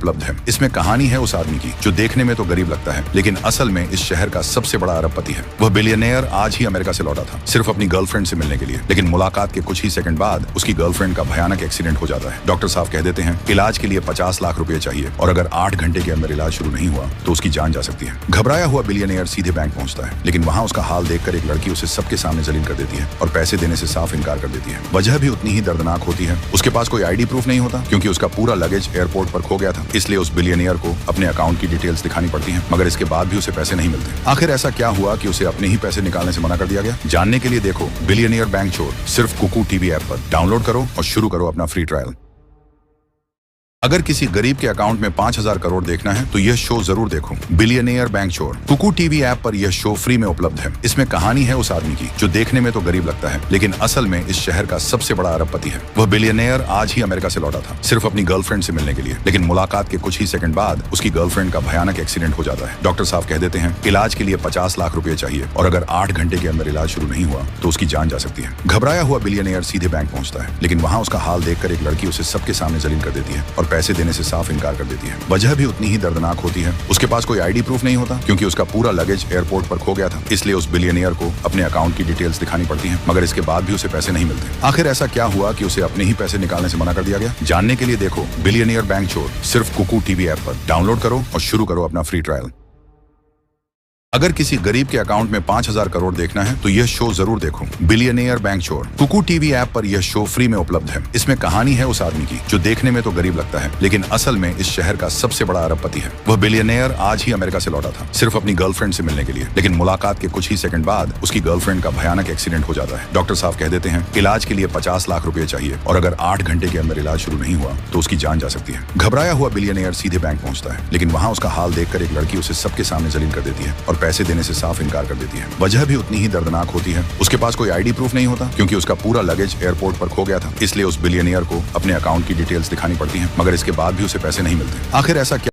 उपलब्ध है। इसमें कहानी है उस आदमी की जो देखने में तो गरीब लगता है, लेकिन असल में इस शहर का सबसे बड़ा अरबपति है। वह बिलियनियर आज ही अमेरिका से लौटा था, सिर्फ अपनी गर्लफ्रेंड से मिलने के लिए। लेकिन मुलाकात के कुछ ही सेकंड बाद उसकी गर्लफ्रेंड का भयानक एक्सीडेंट हो जाता है। डॉक्टर साहब कह देते हैं इलाज के लिए 50 लाख रुपए चाहिए और अगर 8 घंटे के अंदर इलाज शुरू नहीं हुआ तो उसकी जान जा सकती है। घबराया हुआ बिलियनियर सीधे बैंक पहुंचता है, लेकिन वहां उसका हाल देखकर एक लड़की उसे सबके सामने जलील कर देती है और पैसे देने से साफ इनकार कर देती है। वजह भी उतनी ही दर्दनाक होती है। उसके पास कोई आईडी प्रूफ नहीं होता क्योंकि उसका पूरा लगेज एयरपोर्ट पर खो गया था। इसलिए उस बिलियनियर को अपने अकाउंट की डिटेल्स दिखानी पड़ती हैं, मगर इसके बाद भी उसे पैसे नहीं मिलते। आखिर ऐसा क्या हुआ कि उसे अपने ही पैसे निकालने से मना कर दिया गया? जानने के लिए देखो बिलियनियर बैंक चोर सिर्फ कुकू टीवी ऐप पर। डाउनलोड करो और शुरू करो अपना फ्री ट्रायल। अगर किसी गरीब के अकाउंट में 5,000 करोड़ देखना है तो यह शो जरूर देखो, बिलियनियर बैंक चोर। कुकू टीवी ऐप पर यह शो फ्री में उपलब्ध है। इसमें कहानी है उस आदमी की जो देखने में तो गरीब लगता है, लेकिन असल में इस शहर का सबसे बड़ा अरबपति है। वह बिलियनियर आज ही अमेरिका से लौटा था, सिर्फ अपनी गर्लफ्रेंड से मिलने के लिए। लेकिन मुलाकात के कुछ ही सेकंड बाद उसकी गर्लफ्रेंड का भयानक एक्सीडेंट हो जाता है। डॉक्टर साहब कह देते हैं इलाज के लिए 50 लाख रुपए चाहिए और अगर 8 घंटे के अंदर इलाज शुरू नहीं हुआ तो उसकी जान जा सकती है। घबराया हुआ बिलियनियर सीधे बैंक पहुंचता है, लेकिन वहां उसका हाल देखकर एक लड़की उसे सबके सामने जलील कर देती है और पैसे देने से साफ इनकार कर देती है। वजह भी उतनी ही दर्दनाक होती है। उसके पास कोई आईडी प्रूफ नहीं होता क्योंकि उसका पूरा लगेज एयरपोर्ट पर खो गया था। इसलिए उस बिलियनियर को अपने अकाउंट की डिटेल्स दिखानी पड़ती हैं, मगर इसके बाद भी उसे पैसे नहीं मिलते। आखिर ऐसा क्या हुआ कि उसे अपने ही पैसे निकालने से मना कर दिया गया? जानने के लिए देखो बिलियनियर बैंक चोर सिर्फ कुकू टीवी ऐप पर। डाउनलोड करो और शुरू करो अपना फ्री ट्रायल। अगर किसी गरीब के अकाउंट में 5,000 करोड़ देखना है तो यह शो जरूर देखो, बिलियनियर बैंक चोर। कुकू टीवी ऐप पर यह शो फ्री में उपलब्ध है। इसमें कहानी है उस आदमी की जो देखने में तो गरीब लगता है, लेकिन असल में इस शहर का सबसे बड़ा अरबपति है। वह बिलियनियर आज ही अमेरिका से लौटा था, सिर्फ अपनी गर्लफ्रेंड से मिलने के लिए। लेकिन मुलाकात के कुछ ही सेकंड बाद उसकी गर्लफ्रेंड का भयानक एक्सीडेंट हो जाता है। डॉक्टर साहब कह देते हैं इलाज के लिए 50 लाख रुपए चाहिए और अगर 8 घंटे के अंदर इलाज शुरू नहीं हुआ तो उसकी जान जा सकती है। घबराया हुआ बिलियनियर सीधे बैंक पहुंचता है, लेकिन वहां उसका हाल देखकर एक लड़की उसे सबके सामने जलील कर देती है और पैसे देने से साफ इनकार कर देती है। वजह भी उतनी ही दर्दनाक होती है। उसके पास कोई आईडी प्रूफ नहीं होता क्योंकि उसका पूरा लगेज एयरपोर्ट पर खो गया था। इसलिए उस बिलियनियर को अपने अकाउंट की डिटेल्स दिखानी पड़ती हैं, मगर इसके बाद भी उसे पैसे नहीं मिलते। आखिर ऐसा क्या